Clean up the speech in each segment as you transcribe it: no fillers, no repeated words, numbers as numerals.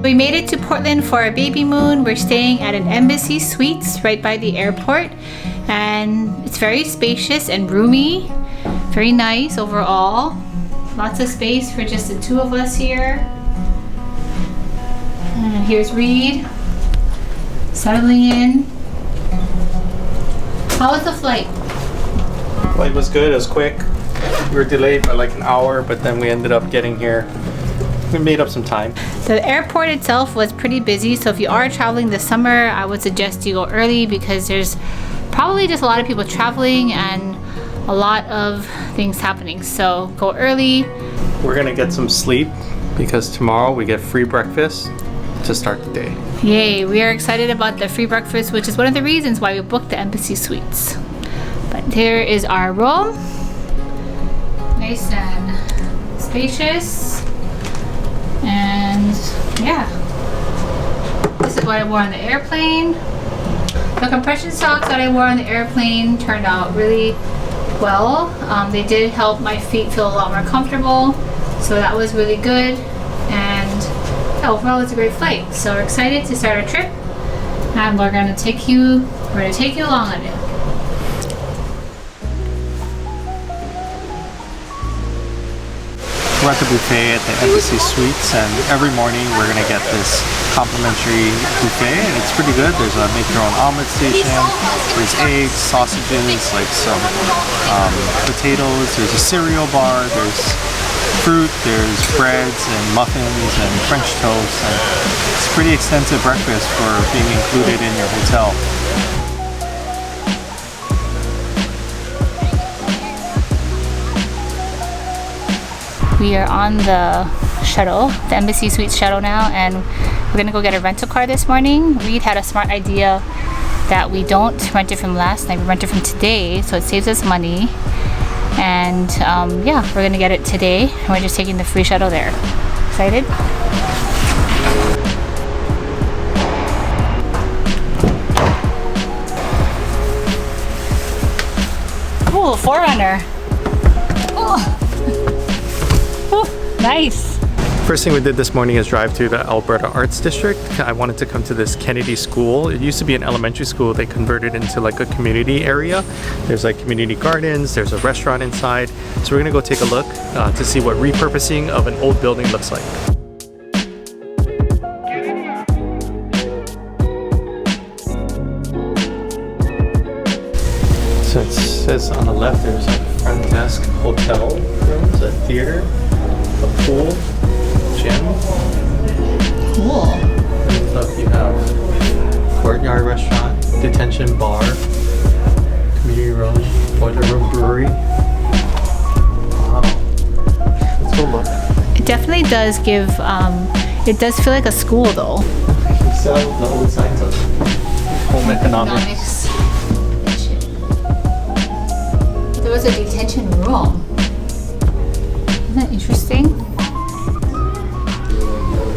We made it to Portland for our baby moon. We're staying at an Embassy Suites right by the airport, and it's very spacious and roomy, very nice overall. Lots of space for just the two of us here. And here's Reid settling in. How was the flight? Flight was good. It was quick. We were delayed by like an hour, but then we ended up getting here. We made up some time. The airport itself was pretty busy, so if you are traveling this summer, I would suggest you go early because there's probably just a lot of people traveling and a lot of things happening. So go early. We're gonna get some sleep because tomorrow we get free breakfast to start the day. Yay, we are excited about the free breakfast, which is one of the reasons why we booked the Embassy Suites. But here is our room. Nice and spacious. And yeah, this is what I wore on the airplane. The compression socks that I wore on the airplane turned out really well. They did help my feet feel a lot more comfortable, so that was really good. And yeah, overall it's a great flight. So we're excited to start our trip, and we're gonna take you along on it. We're at the buffet at the Embassy Suites, and every morning we're gonna get this complimentary buffet, and it's pretty good. There's a make your own omelet station, there's eggs, sausages, like some potatoes, there's a cereal bar, there's fruit, there's breads and muffins and French toast, and it's a pretty extensive breakfast for being included in your hotel. We are on the shuttle, the Embassy Suites shuttle now, and we're gonna go get a rental car this morning. Reid had a smart idea that we don't rent it from last night, we rent it from today, so it saves us money. And yeah, we're gonna get it today, and we're just taking the free shuttle there. Excited? Ooh, 4Runner. Oh. Nice. First thing we did this morning is drive to the Alberta Arts District. I wanted to come to this Kennedy School. It used to be an elementary school. They converted into like a community area. There's like community gardens, there's a restaurant inside. So we're gonna go take a look to see what repurposing of an old building looks like. So it says on the left there's a front desk hotel rooms, a theater, a pool, gym. Cool. Look, you have courtyard restaurant, detention bar, community room, boiler room, brewery. Wow. Let's go look. It definitely does give, it does feel like a school though. You sell the old signs of home economics. There was a detention room. Isn't that interesting?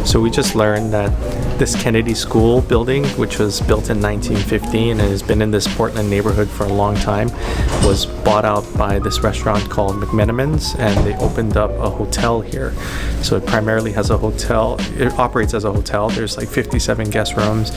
So we just learned that this Kennedy School building, which was built in 1915 and has been in this Portland neighborhood for a long time, was bought out by this restaurant called McMenamins, and they opened up a hotel here. So it primarily has a hotel. It operates as a hotel. There's like 57 guest rooms,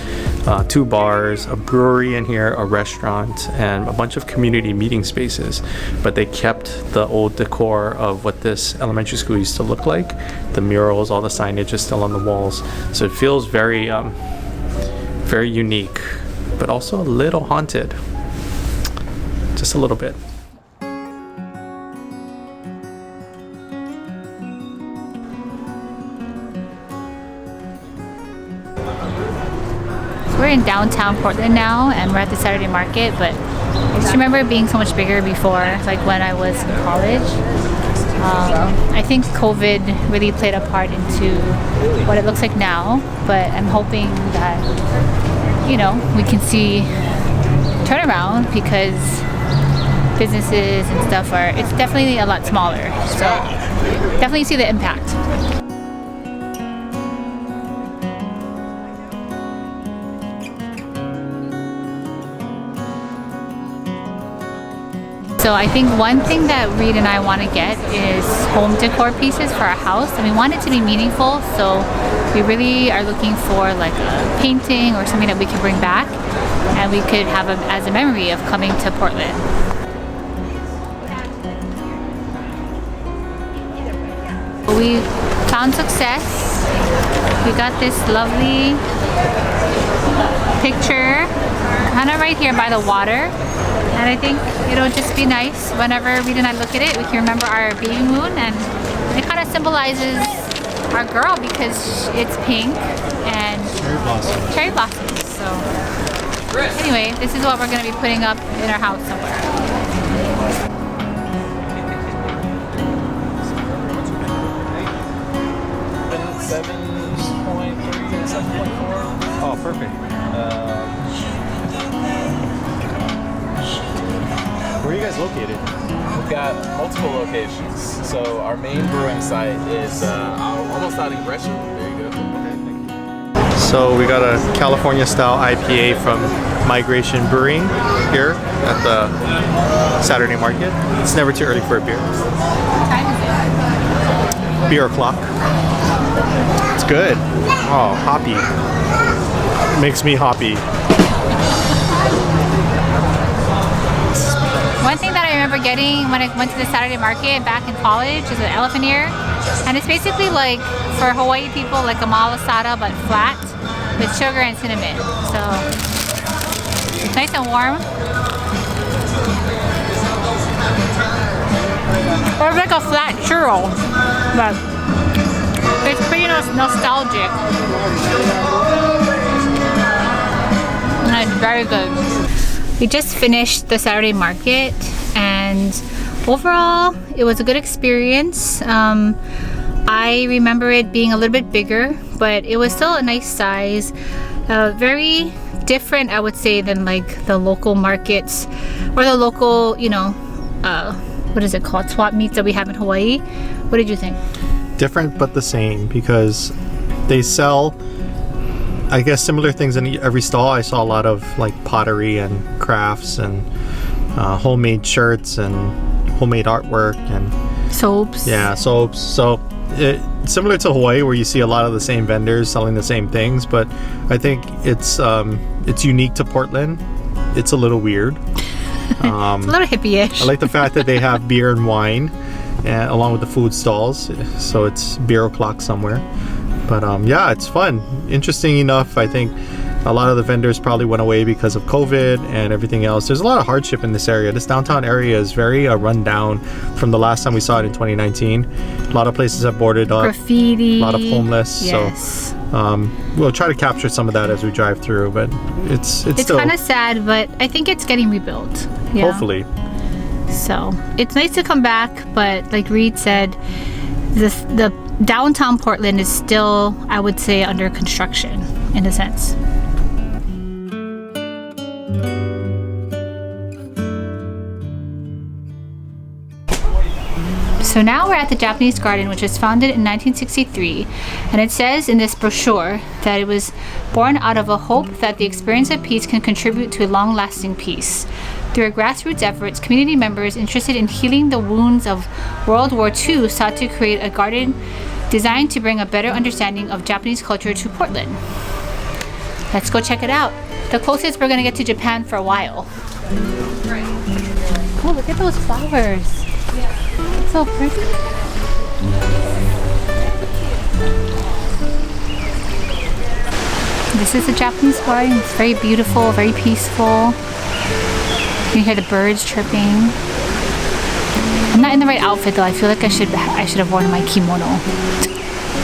2 bars, a brewery in here, a restaurant, and a bunch of community meeting spaces. But they kept the old decor of what this elementary school used to look like. The murals, all the signage is still on the walls. So it feels very very unique, but also a little haunted. Just a little bit. We're in downtown Portland now, and we're at the Saturday market, but I just remember it being so much bigger before, like when I was in college. I think COVID really played a part into what it looks like now, but I'm hoping that, you know, we can see turnaround because businesses and stuff it's definitely a lot smaller. So definitely see the impact. So So I think one thing that Reid and I want to get is home decor pieces for our house, and we want it to be meaningful. So we really are looking for like a painting or something that we can bring back, and we could have as a memory of coming to Portland. We found success. We got this lovely picture kind of right here by the water, and I think it'll just be nice whenever Reid and I look at it, we can remember our baby moon, and it kind of symbolizes our girl because it's pink and cherry blossoms. So anyway, this is what we're going to be putting up in our house somewhere. Oh, perfect. Where are you guys located? We've got multiple locations. So our main brewing site is almost out in Gresham. There you go. So we got a California style IPA from Migration Brewing here at the Saturday market. It's never too early for a beer. Beer o'clock. It's good. Oh, hoppy. Makes me hoppy. One thing that I remember getting when I went to the Saturday market back in college is an elephant ear, and it's basically like for Hawaii people like a malasada but flat with sugar and cinnamon. So it's nice and warm. Or like a flat churro, but it's pretty nostalgic. And it's very good. We just finished the Saturday market, and overall it was a good experience. I remember it being a little bit bigger, but it was still a nice size. Very different, I would say, than like the local markets or the local, you know, what is it called? Swap meets that we have in Hawaii. What did you think? Different but the same, because they sell, I guess, similar things in every stall. I saw a lot of like pottery and crafts and homemade shirts and homemade artwork and Soaps. yeah, soaps. So similar to Hawaii, where you see a lot of the same vendors selling the same things, but I think it's unique to Portland. It's a little weird. It's a little hippie-ish. I like the fact that they have beer and wine along with the food stalls, so it's beer o'clock somewhere. But yeah, it's fun. Interesting enough, I think a lot of the vendors probably went away because of COVID and everything else. There's a lot of hardship in this area. This downtown area is very run down from the last time we saw it in 2019. A lot of places have boarded up. Graffiti. A lot of homeless. Yes. So we'll try to capture some of that as we drive through, but it's still kind of sad, but I think it's getting rebuilt. Yeah. Hopefully. So it's nice to come back, but like Reid said, the downtown Portland is still, I would say, under construction in a sense. So now we're at the Japanese Garden, which was founded in 1963, and it says in this brochure that it was born out of a hope that the experience of peace can contribute to a long-lasting peace. Through grassroots efforts, community members interested in healing the wounds of World War II sought to create a garden designed to bring a better understanding of Japanese culture to Portland. Let's go check it out. The closest we're gonna get to Japan for a while. Oh, look at those flowers. It's so pretty. This is a Japanese garden. It's very beautiful, very peaceful. You can hear the birds chirping. I'm not in the right outfit though. I feel like I should have worn my kimono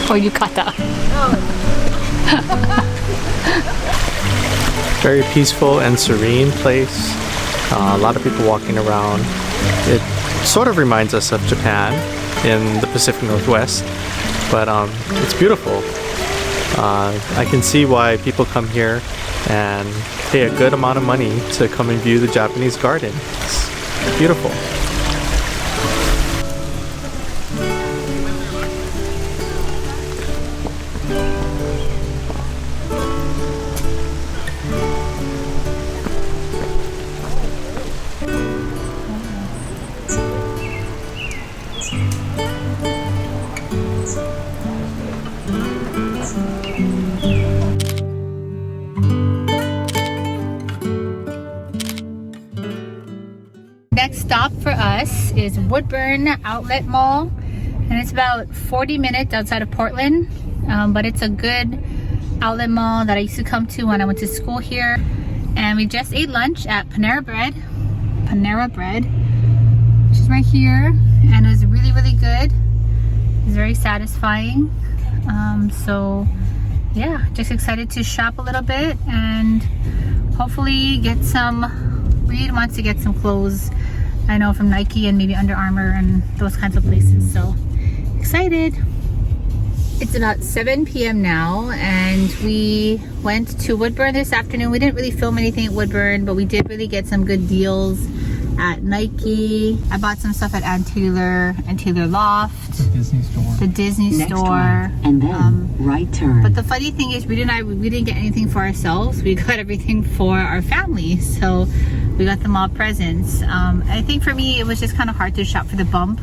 or yukata. very peaceful and serene place. A lot of people walking around. It sort of reminds us of Japan in the Pacific Northwest, but it's beautiful. I can see why people come here and pay a good amount of money to come and view the Japanese garden. It's beautiful. next stop for us is Woodburn Outlet Mall, and it's about 40 minutes outside of Portland, but it's a good outlet mall that I used to come to when I went to school here. And we just ate lunch at Panera Bread, which is right here, and it was really, really good. It was very satisfying. So yeah, just excited to shop a little bit and hopefully get some. Reid wants to get some clothes, I know, from Nike and maybe Under Armour and those kinds of places, so excited. It's about 7 p.m. now, and we went to Woodburn this afternoon. We didn't really film anything at Woodburn, but we did really get some good deals at Nike. I bought some stuff at Ann Taylor and Taylor Loft. The Disney store. Right, and then right turn. But the funny thing is, Reid and I, we didn't get anything for ourselves. We got everything for our family. So we got them all presents. I think for me, it was just kind of hard to shop for the bump.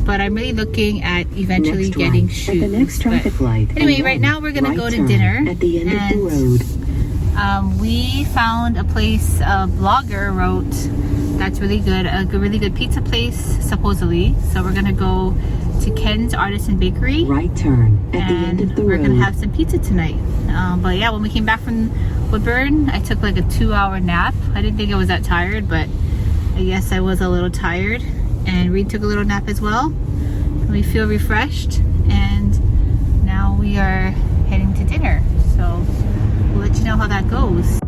But I'm really looking at eventually getting shoes. At the next traffic light. Anyway, right now we're gonna go to dinner. At the end of the road. We found a place a blogger wrote that's really good, a really good pizza place supposedly. So we're gonna go to Ken's Artisan Bakery. Right turn at the end of the road. We're gonna have some pizza tonight. But yeah, when we came back from Woodburn, I took like a 2-hour nap. I didn't think I was that tired, but I guess I was a little tired. And Reid took a little nap as well. We feel refreshed, and now we are heading to dinner. So we'll let you know how that goes.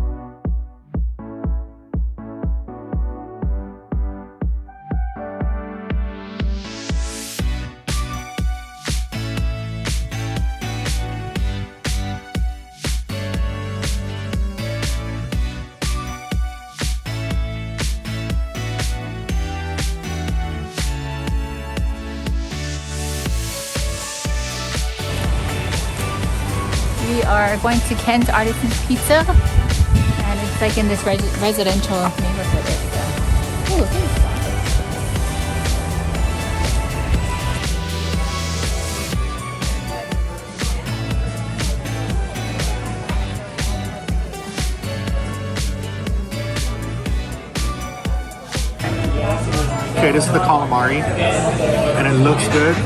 We are going to Ken's Artisan Pizza, and it's like in this residential neighborhood. Ooh, this is Okay, this is the calamari, and it looks good.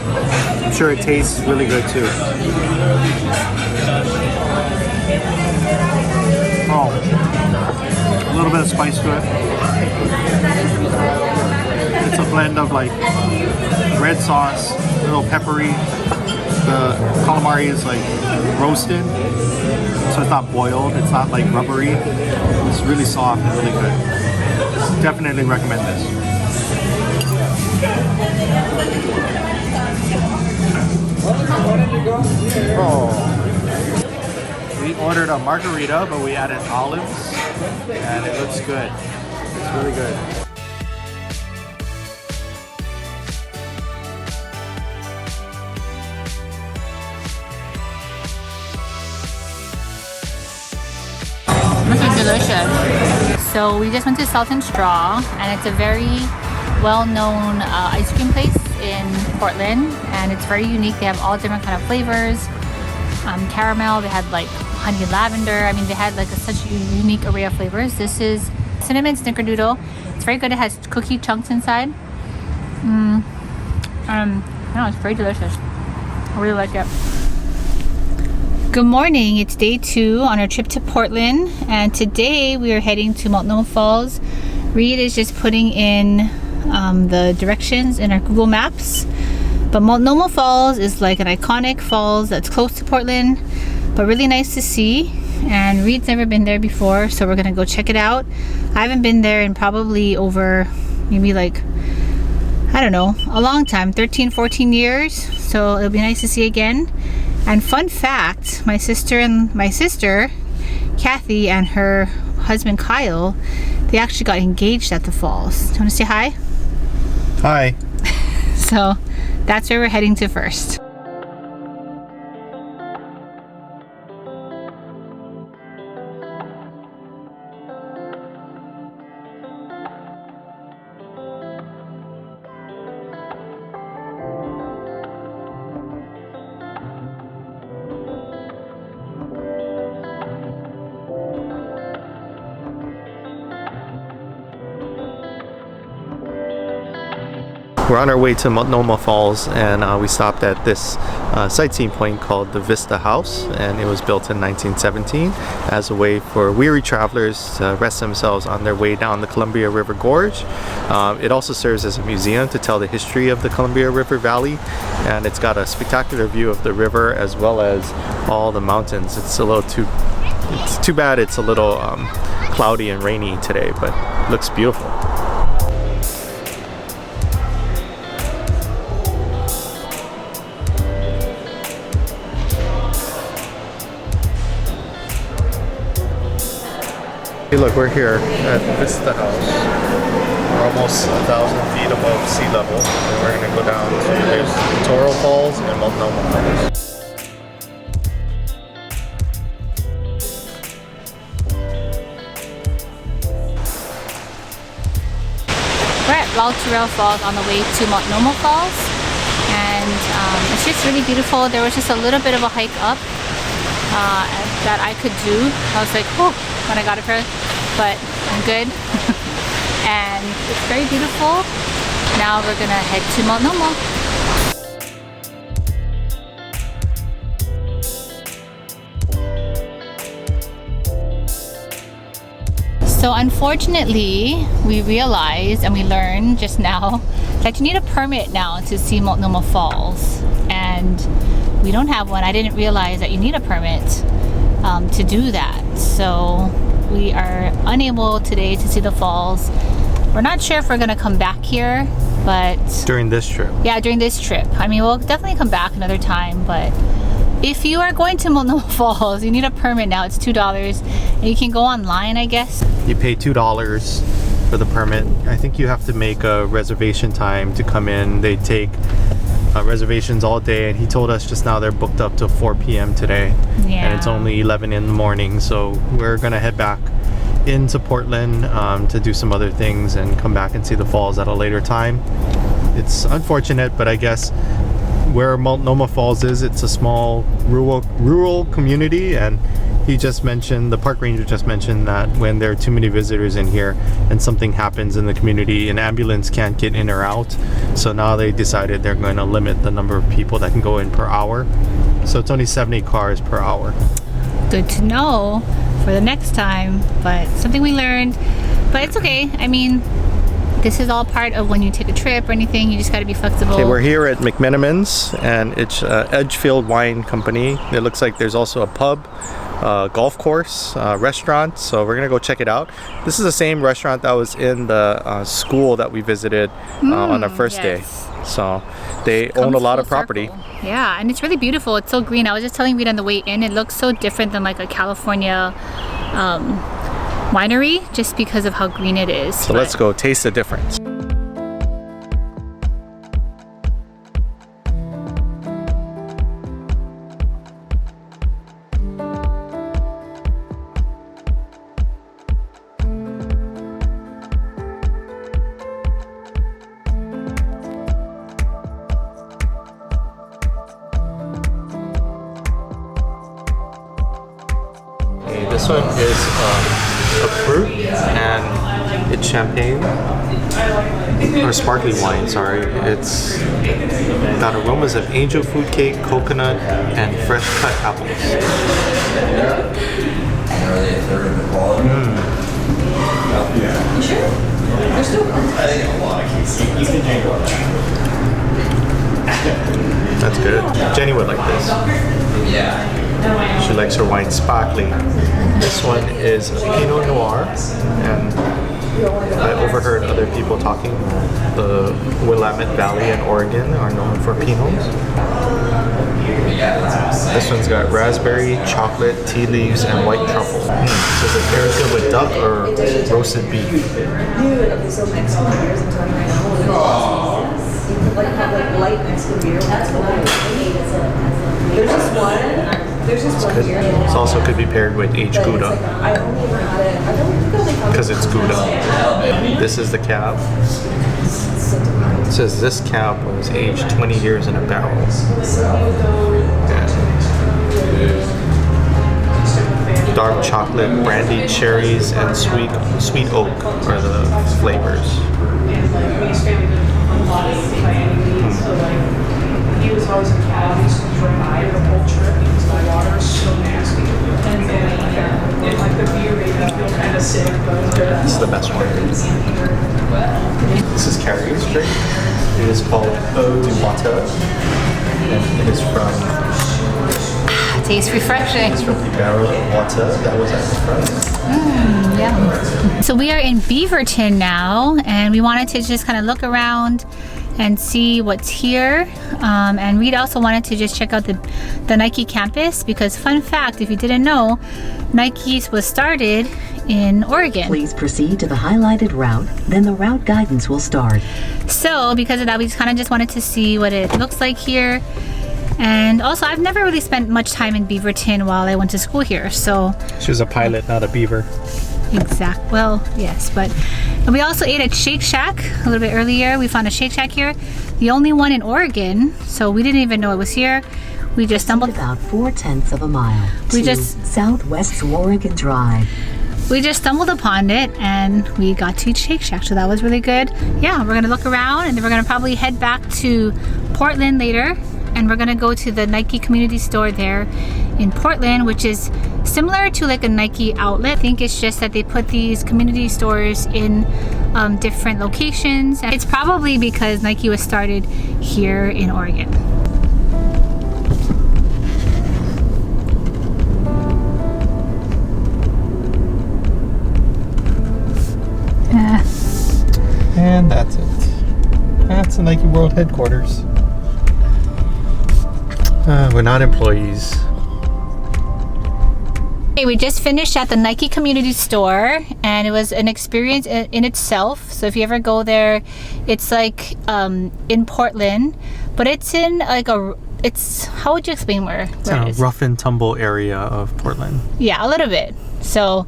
I'm sure it tastes really good too. Oh, a little bit of spice to it. It's a blend of like red sauce, a little peppery. The calamari is like roasted, so it's not boiled. It's not like rubbery. It's really soft and really good. Definitely recommend this. Oh. We ordered a margarita, but we added olives, and it looks good. It's really good. This is delicious. So we just went to Salt and Straw, and it's a very well-known ice cream place in Portland, and it's very unique. They have all different kind of flavors. Caramel, they had like honey lavender. I mean, they had like such a unique array of flavors. This is cinnamon snickerdoodle. It's very good. It has cookie chunks inside. No, it's very delicious. I really like it. Good morning. It's day 2 on our trip to Portland, and today we are heading to Multnomah Falls. Reid is just putting in the directions in our Google Maps. But Multnomah Falls is like an iconic falls that's close to Portland, but really nice to see. And Reid's never been there before, so we're gonna go check it out. I haven't been there in probably over maybe like, I don't know, a long time, 13, 14 years. So it'll be nice to see again. And fun fact, my sister, Kathy, and her husband Kyle, they actually got engaged at the falls. Do you want to say hi? Hi. So that's where we're heading to first. We're on our way to Multnomah Falls, and we stopped at this sightseeing point called the Vista House, and it was built in 1917 as a way for weary travelers to rest themselves on their way down the Columbia River Gorge. It also serves as a museum to tell the history of the Columbia River Valley, and it's got a spectacular view of the river as well as all the mountains. It's too bad it's a little cloudy and rainy today, but it looks beautiful. Hey, look, we're here at Vista House. We're almost 1,000 feet above sea level, and we're going to go down to Toro Falls and Multnomah Falls. We're at Walterell Falls on the way to Multnomah Falls, and it's just really beautiful. There was just a little bit of a hike up that I could do. I was like, whew, when I got up here, but I'm good. And it's very beautiful. Now we're gonna head to Multnomah. So unfortunately, we realized and we learned just now that you need a permit now to see Multnomah Falls, and we don't have one. I didn't realize that you need a permit to do that. So we are unable today to see the falls. We're not sure if we're gonna come back here, but During this trip. yeah, during this trip. I mean, we'll definitely come back another time, but if you are going to Multnomah Falls, you need a permit now. It's $2, and you can go online, I guess. You pay $2 for the permit. I think you have to make a reservation time to come in. They take reservations all day, and he told us just now they're booked up till 4 p.m. today. Yeah. And it's only 11 in the morning, so we're gonna head back into Portland to do some other things and come back and see the falls at a later time. It's unfortunate, but I guess where Multnomah Falls is, it's a small rural community, and he just mentioned, the park ranger just mentioned, that when there are too many visitors in here and something happens in the community, an ambulance can't get in or out. So now they decided they're going to limit the number of people that can go in per hour. So it's only 70 cars per hour. Good to know for the next time, but something we learned. But it's okay. I mean, this is all part of when you take a trip or anything. You just got to be flexible. Okay, we're here at McMenamins, and it's Edgefield Wine Company. It looks like there's also a pub, golf course, restaurant, so we're gonna go check it out. This is the same restaurant that was in the school that we visited on our first day. So they own a lot of property. Yeah, and it's really beautiful. It's so green. I was just telling Reid on the way in, it looks so different than like a California winery, just because of how green it is. So let's go taste the difference. This one is a fruit, and it's champagne, or sparkling wine, sorry. It's got aromas of angel food cake, coconut, and fresh cut apples. That's good. Jenny would like this. She likes her wine sparkling. This one is Pinot Noir, and I overheard other people talking. The Willamette Valley in Oregon are known for Pinots. This one's got raspberry, chocolate, tea leaves, and white truffle. So is it paired good with duck or roasted beef? This also could be paired with aged Gouda, because it's Gouda. This is the cab. It says this cab was aged 20 years in a barrel. Dark chocolate, brandy, cherries, and sweet oak are the flavors. body by any means. So like, he was always in Cali, so he was right by the whole trip because the water is so nasty. And like the beer made me feel kind of sick, but This is the best one. This is Carrier's drink. It is called Eau du Water, and it is from Tastes refreshing. the barrel of water that was at the front. Yeah. So we are in Beaverton now, and we wanted to just kind of look around and see what's here. And Reid also wanted to just check out the Nike campus because, fun fact, if you didn't know, Nike was started in Oregon. Please proceed to the highlighted route, then the route guidance will start. So because of that, we kind of just wanted to see what it looks like here. And also, I've never really spent much time in Beaverton while I went to school here, so She was a pilot, not a beaver. well, yes, but and we also ate at Shake Shack a little bit earlier. We found a Shake Shack here, the only one in Oregon, so we didn't even know it was here. We just stumbled About 4/10 of a mile We to just- Southwest Oregon Drive. upon it and we got to eat Shake Shack, so that was really good. Yeah, we're gonna look around and then we're gonna probably head back to Portland later, and we're gonna go to the Nike community store there in Portland, which is similar to like a Nike outlet. I think it's just that they put these community stores in different locations, and it's probably because Nike was started here in Oregon. And that's it. That's the Nike World headquarters. We're not employees. Okay, we just finished at the Nike community store, and it was an experience in itself. So if you ever go there, it's like in Portland, but it's in like it's, how would you explain where It's it in a is? rough and tumble area of Portland. Yeah, a little bit. So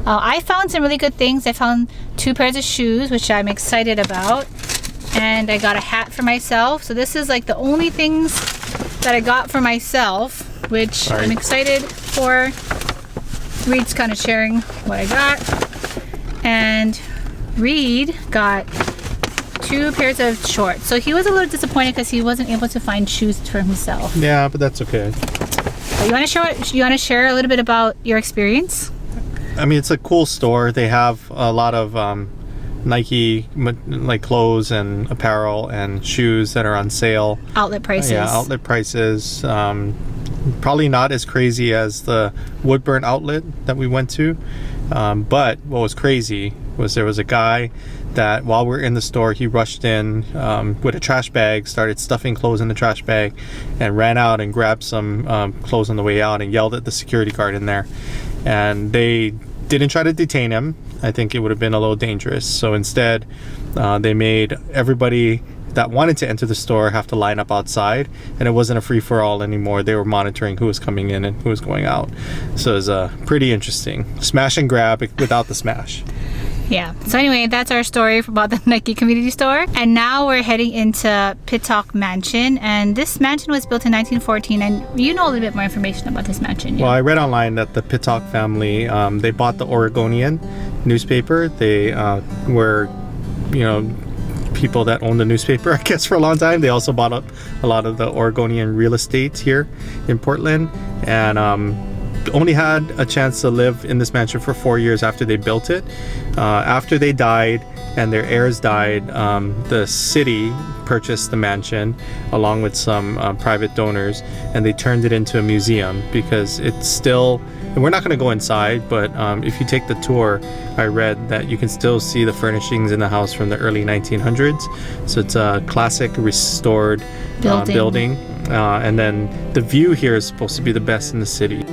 I found some really good things. I found 2 pairs of shoes, which I'm excited about, and I got a hat for myself. So this is like the only things that I got for myself, which I'm excited for. Reid's kind of sharing what I got, and Reid got 2 pairs of shorts. So he was a little disappointed because he wasn't able to find shoes for himself. Yeah, but that's okay. But you want to share a little bit about your experience? I mean, it's a cool store. They have a lot of Nike like clothes and apparel and shoes that are on sale. Outlet prices. Yeah, outlet prices. Probably not as crazy as the Woodburn outlet that we went to. But what was crazy was there was a guy that while we were in the store, he rushed in with a trash bag, started stuffing clothes in the trash bag, and ran out and grabbed some clothes on the way out and yelled at the security guard in there. And they didn't try to detain him. I think it would have been a little dangerous. So instead, they made everybody that wanted to enter the store have to line up outside, and it wasn't a free-for-all anymore. They were monitoring who was coming in and who was going out. So it was pretty interesting. Smash and grab without the smash. Yeah. So anyway, that's our story about the Nike community store. And now we're heading into Pitman Mansion. And this mansion was built in 1914. And you know a little bit more information about this mansion. Well, I read online that the Pitman family, they bought the Oregonian newspaper. They were, people that owned the newspaper, I guess, for a long time. They also bought up a lot of the Oregonian real estate here in Portland, and only had a chance to live in this mansion for 4 years after they built it. After they died and their heirs died, the city purchased the mansion along with some private donors, and they turned it into a museum because it's still, and we're not going to go inside, but if you take the tour, I read that you can still see the furnishings in the house from the early 1900s. So it's a classic restored building. And then the view here is supposed to be the best in the city.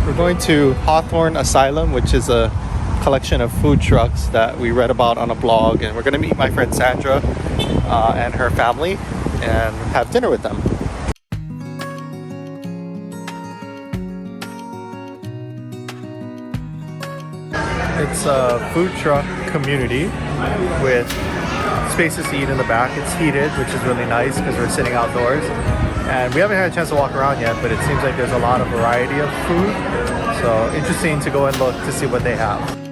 We're going to Hawthorne Asylum, which is a collection of food trucks that we read about on a blog, and we're gonna meet my friend Sandra and her family and have dinner with them. It's a food truck community with spaces to eat in the back. It's heated, which is really nice because we're sitting outdoors. And we haven't had a chance to walk around yet, but it seems like there's a lot of variety of food. So interesting to go and look to see what they have.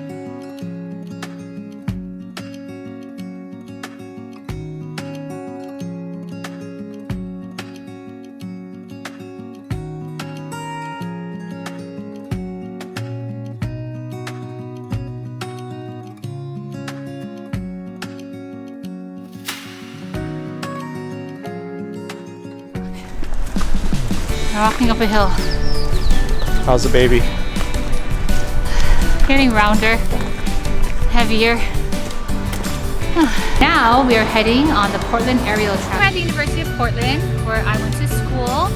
We're walking up a hill. How's the baby? Getting rounder, heavier. Now we are heading on the Portland aerial track. We're at the University of Portland, where I went to school.